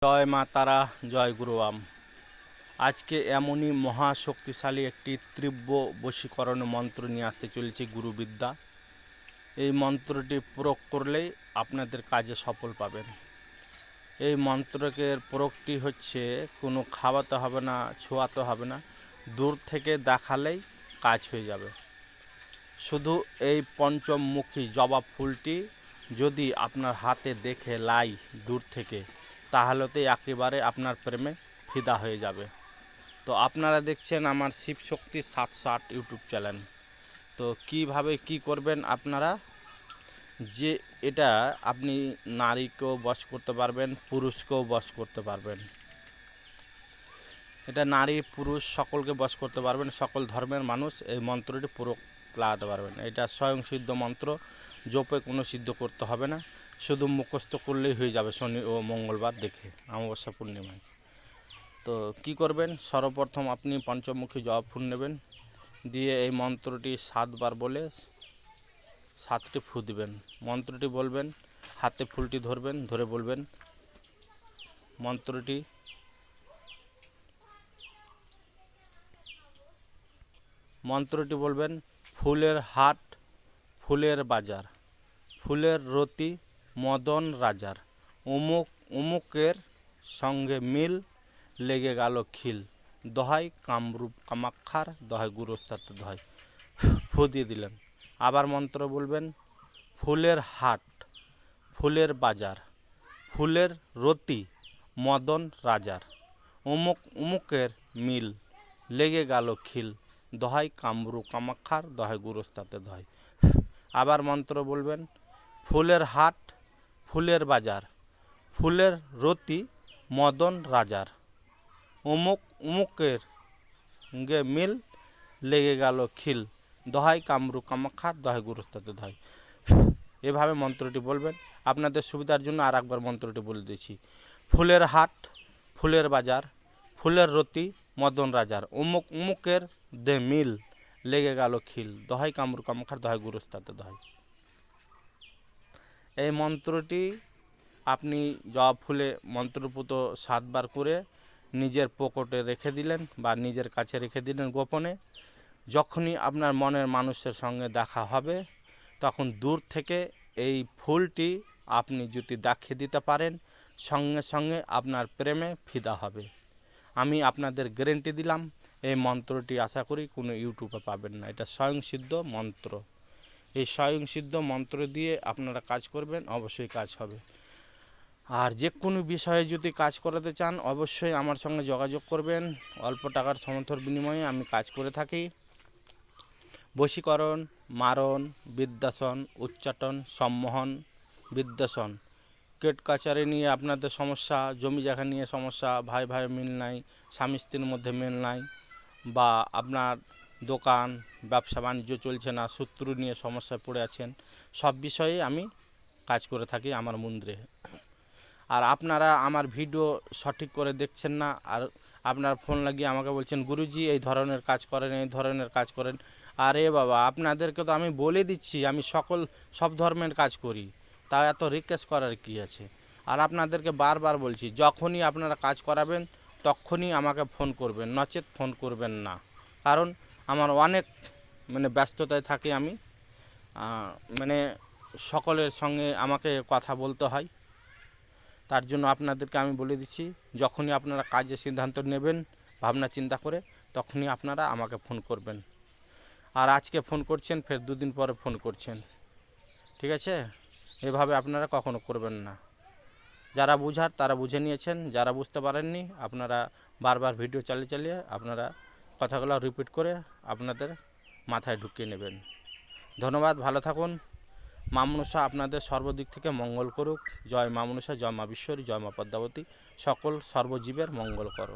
জয় মা তারা, জয় গুরুবাম। আজকে এমনই মহাশক্তিশালী একটি তীব্র বশীকরণ মন্ত্র নিয়ে আসতে চলেছি, গুরুবিদ্যা। এই মন্ত্রটি প্রয়োগ করলেই আপনাদের কাজে সফল পাবেন। এই মন্ত্রকের প্রয়োগটি হচ্ছে কোনো খাওয়াতে হবে না, ছোঁয়াতে হবে না, দূর থেকে দেখালেই কাজ হয়ে যাবে। শুধু এই পঞ্চমুখী জবা ফুলটি যদি আপনার হাতে দেখে লাই দূর থেকে, তাহলেতেই একেবারে আপনার প্রেমে ফিদা হয়ে যাবে। তো আপনারা দেখছেন আমার শিবশক্তি 708 ইউটিউব চ্যানেল। তো কিভাবে কি করবেন আপনারা, যে এটা আপনি নারীকেও বশ করতে পারবেন, পুরুষকেও বশ করতে পারবেন। এটা নারী পুরুষ সকলকে বশ করতে পারবেন, সকল ধর্মের মানুষ এই মন্ত্রটি পুরো লাগাতে পারবেন। এটা স্বয়ংসিদ্ধ মন্ত্র, জপে কোনো সিদ্ধ করতে হবে না, শুধু মুখস্থ করলেই হয়ে যাবে শনি ও মঙ্গলবার দেখে, অমাবস্যা পূর্ণিমায়। তো কি করবেন, সর্বপ্রথম আপনি পঞ্চমুখী জবা ফুল নেবেন, দিয়ে এই মন্ত্রটি 7 বার বলে 7টি ফু দিবেন। মন্ত্রটি বলবেন, হাতে ফুলটি ধরবেন, ধরে বলবেন মন্ত্রটি বলবেন, ফুলের হাট, ফুলের বাজার, ফুলের রতি, মদন রাজার, অমুক অমুকের সঙ্গে মিল, লেগে গেল খিল, দহাই কামরূপ কামাক্ষার, দহাই গুরুস্তাতে দহাই। ফু দিয়ে দিলেন। আবার মন্ত্র বলবেন, ফুলের হাট, ফুলের বাজার, ফুলের রতি, মদন রাজার, অমুক অমুকের মিল, লেগে গেল খিল, দহাই কামরূপ কামাক্ষার, দহাই গুরুস্তাতে দহাই। আবার মন্ত্র বলবেন, ফুলের হাট, ফুলের বাজার, ফুলের রতি, মদন রাজার, অমুক অমুকের গে মিল, লেগে গেল খিল, দহাই কামরূপ কামাক্ষার, দহাই গুরুস্তাতে দহাই। এভাবে মন্ত্রটি বলবেন। আপনাদের সুবিধার জন্য আর একবার মন্ত্রটি বলে দিচ্ছি, ফুলের হাট, ফুলের বাজার, ফুলের রতি, মদন রাজার, অমুক অমুকের দে মিল, লেগে গেল খিল, দহাই কামরূপ কামাক্ষার, দহাই গুরুস্তাতে দহাই। এই মন্ত্রটি আপনি জবা ফুলে মন্ত্রপুত 7 বার করে নিজের পকেটে রেখে দিলেন বা নিজের কাছে রেখে দিলেন গোপনে। যখনই আপনার মনের মানুষের সঙ্গে দেখা হবে, তখন দূর থেকে এই ফুলটি আপনি যদি দেখিয়ে দিতে পারেন, সঙ্গে সঙ্গে আপনার প্রেমে ফিদা হবে। আমি আপনাদের গ্যারেন্টি দিলাম, এই মন্ত্রটি আশা করি কোনো ইউটিউবে পাবেন না। এটা স্বয়ংসিদ্ধ মন্ত্র। এই স্বয়ংসিদ্ধ মন্ত্র দিয়ে আপনারা কাজ করবেন, অবশ্যই কাজ হবে। আর যে কোনো বিষয়ে যদি কাজ করাতে চান, অবশ্যই আমার সঙ্গে যোগাযোগ করবেন। অল্প টাকার সমর্থর বিনিময়ে আমি কাজ করে থাকি। বশীকরণ, মারণ, বিদ্যাসন, উচ্চাটন, সম্মোহন, বিদ্যাসন, কেট কাচারি নিয়ে আপনাদের সমস্যা, জমি জায়গা নিয়ে সমস্যা, ভাই ভাই মিল নাই, স্বামী স্ত্রীর মধ্যে মিল নাই, বা আপনার দোকান ব্যবসা বাণিজ্য চলছে না, শত্রু নিয়ে সমস্যায় পড়ে আছেন, সব বিষয়ে আমি কাজ করে থাকি আমার মন্দিরে। আর আপনারা আমার ভিডিও সঠিক করে দেখছেন না, আর আপনার ফোন লাগিয়ে আমাকে বলছেন, গুরুজি এই ধরনের কাজ করেন, এই ধরনের কাজ করেন। আরে বাবা, আপনাদেরকে তো আমি বলে দিচ্ছি আমি সব ধর্মের কাজ করি, তাও এত রিকোয়েস্ট করার কি আছে। আর আপনাদেরকে বারবার বলছি, যখনই আপনারা কাজ করাবেন তখনই আমাকে ফোন করবেন, নচেত ফোন করবেন না। কারণ আমার অনেক ব্যস্ততায় থাকি আমি, সকলের সঙ্গে আমাকে কথা বলতে হয়। তার জন্য আপনাদেরকে আমি বলে দিচ্ছি, যখনই আপনারা কাজের সিদ্ধান্ত নেবেন ভাবনা চিন্তা করে, তখনই আপনারা আমাকে ফোন করবেন। আর আজকে ফোন করছেন, ফের 2 দিন পরে ফোন করছেন, ঠিক আছে? এভাবে আপনারা কখনো করবেন না। যারা বুঝার তারা বুঝে নিয়েছেন, যারা বুঝতে পারেননি আপনারা বারবার ভিডিও চালিয়ে চালিয়ে আপনারা কথাগুলো রিপিট করে আপনাদের মাথায় ঢুকিয়ে নেবেন। ধন্যবাদ, ভালো থাকুন। মা মনসা আপনাদের সর্বদিক থেকে মঙ্গল করুক। জয় মা মনসা, জয় মা বিশ্বরী, জয় মা পদ্মাবতী, সকল সর্বজীবের মঙ্গল করো।